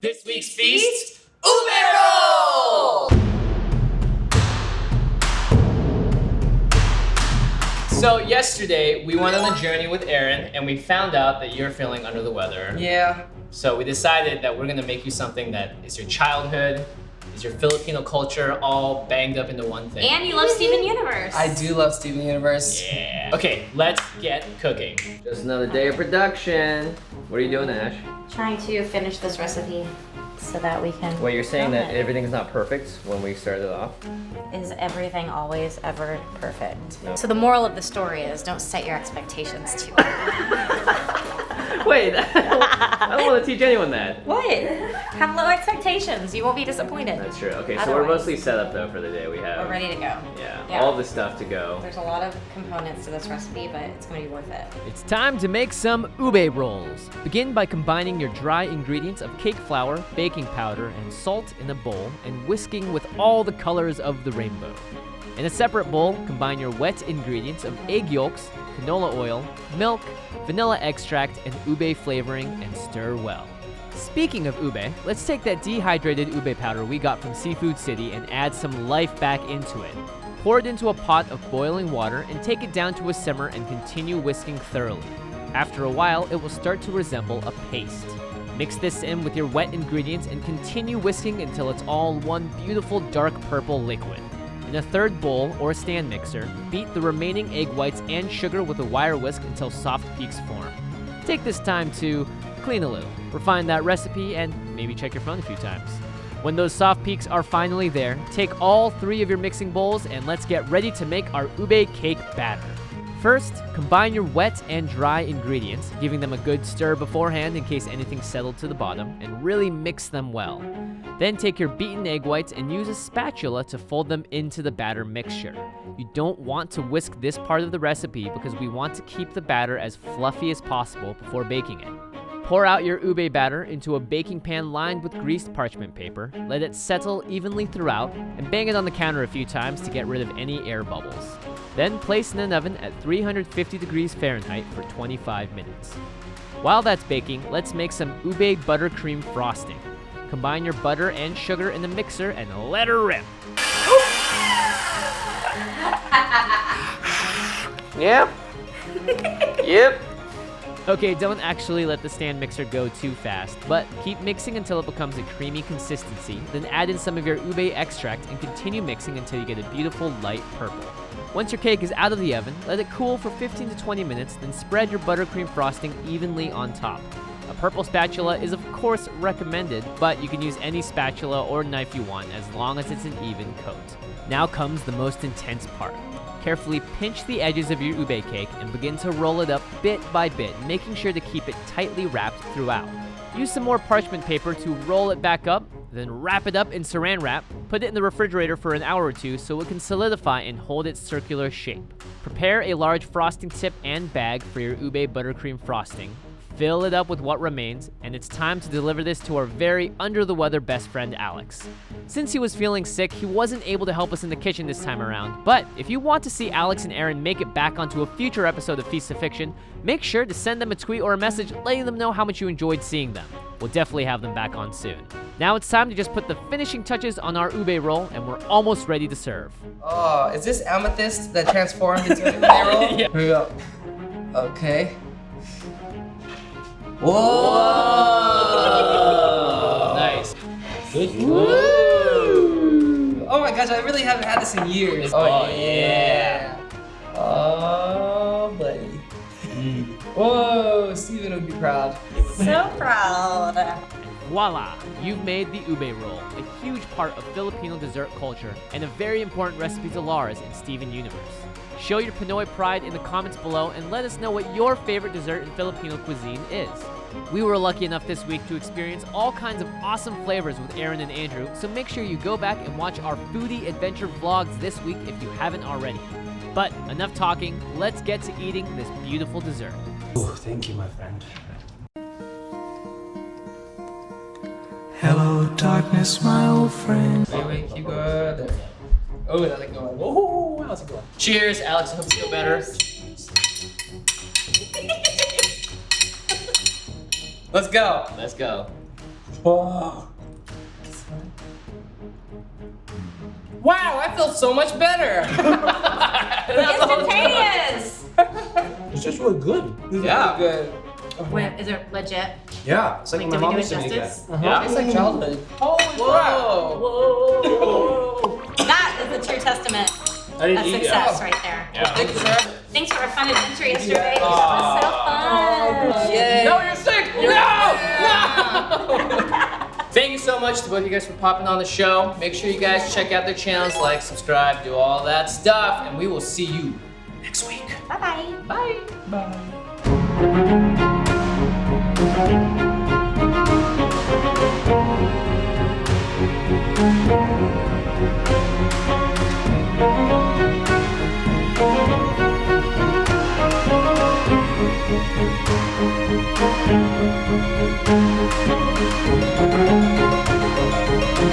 This week's feast, Ube Roll! So yesterday, we went on a journey with Aaron and we found out that you're feeling under the weather. Yeah. So we decided that we're gonna make you something that is your childhood, is your Filipino culture, all banged up into one thing. And you love Steven Universe. I do love Steven Universe. Yeah. Okay, let's get cooking. Just another day of production. What are you doing, Ash? Trying to finish this recipe so that we can. Well, you're saying that film it. everything's not perfect when we started off. Is everything always ever perfect? No. So the moral of the story is don't set your expectations too high. Wait, I don't want to teach anyone that. What? Have low expectations. You won't be disappointed. That's true. Okay, so we're Otherwise- mostly set up though for the day. We have. We're ready to go. Yeah, all the stuff to go. There's a lot of components to this recipe, but it's going to be worth it. It's time to make some ube rolls. Begin by combining your dry ingredients of cake flour, baking powder, and salt in a bowl and whisking with all the colors of the rainbow. In a separate bowl, combine your wet ingredients of egg yolks, canola oil, milk, vanilla extract, and ube flavoring and stir well. Speaking of ube, let's take that dehydrated ube powder we got from Seafood City and add some life back into it. Pour it into a pot of boiling water and take it down to a simmer and continue whisking thoroughly. After a while, it will start to resemble a paste. Mix this in with your wet ingredients and continue whisking until it's all one beautiful dark purple liquid. In a third bowl or stand mixer, beat the remaining egg whites and sugar with a wire whisk until soft peaks form. Take this time to clean a little, refine that recipe, and maybe check your phone a few times. When those soft peaks are finally there, take all 3 of your mixing bowls and let's get ready to make our ube cake batter. First, combine your wet and dry ingredients, giving them a good stir beforehand in case anything settled to the bottom, and really mix them well. Then take your beaten egg whites and use a spatula to fold them into the batter mixture. You don't want to whisk this part of the recipe because we want to keep the batter as fluffy as possible before baking it. Pour out your ube batter into a baking pan lined with greased parchment paper, let it settle evenly throughout, and bang it on the counter a few times to get rid of any air bubbles. Then place in an oven at 350 degrees Fahrenheit for 25 minutes. While that's baking, let's make some ube buttercream frosting. Combine your butter and sugar in the mixer and let her rip. Yep. Yep. Okay, don't actually let the stand mixer go too fast, but keep mixing until it becomes a creamy consistency, then add in some of your ube extract and continue mixing until you get a beautiful light purple. Once your cake is out of the oven, let it cool for 15 to 20 minutes, then spread your buttercream frosting evenly on top. A purple spatula is of course recommended, but you can use any spatula or knife you want as long as it's an even coat. Now comes the most intense part. Carefully pinch the edges of your ube cake and begin to roll it up bit by bit, making sure to keep it tightly wrapped throughout. Use some more parchment paper to roll it back up, then wrap it up in saran wrap, put it in the refrigerator for an hour or two so it can solidify and hold its circular shape. Prepare a large frosting tip and bag for your ube buttercream frosting. Fill it up with what remains, and it's time to deliver this to our very under-the-weather best friend, Alex. Since he was feeling sick, he wasn't able to help us in the kitchen this time around, but if you want to see Alex and Aaron make it back onto a future episode of Feast of Fiction, make sure to send them a tweet or a message letting them know how much you enjoyed seeing them. We'll definitely have them back on soon. Now it's time to just put the finishing touches on our ube roll, and we're almost ready to serve. Oh, is this amethyst that transformed into an ube roll? Yeah. Here we go. Okay. Whoa! Nice. Good. Woo! Oh my gosh, I really haven't had this in years. Oh, yeah. Oh, buddy. Whoa, Steven would be proud. So proud. Voila! You've made the ube roll, a huge part of Filipino dessert culture and a very important recipe to Lars in Steven Universe. Show your Pinoy pride in the comments below and let us know what your favorite dessert in Filipino cuisine is. We were lucky enough this week to experience all kinds of awesome flavors with Aaron and Andrew, so make sure you go back and watch our foodie adventure vlogs this week if you haven't already. But enough talking, let's get to eating this beautiful dessert. Oh, thank you, my friend. Hello, darkness, my old friend. Wait, keep going. There. Oh, that's like going. Whoa, how's it going? Cheers, Alex. I hope you feel better. Let's go. Let's go. Wow. Wow, I feel so much better. Instantaneous! It's just really good. Yeah. Good. Wait, is it legit? Yeah. It's like Like, my did we mom do it used to make that. justice? Yeah. It's like childhood. Holy Whoa. That is the true testament I didn't of eat success it. right there. Yeah. Thank you, sir. Thanks for a fun adventure yesterday. Yeah. That was so fun. Yay. No, you're sick. No. Thank you so much to both of you guys for popping on the show. Make sure you guys check out their channels, like, subscribe, do all that stuff, and we will see you next week. Bye-bye. Bye. Bye.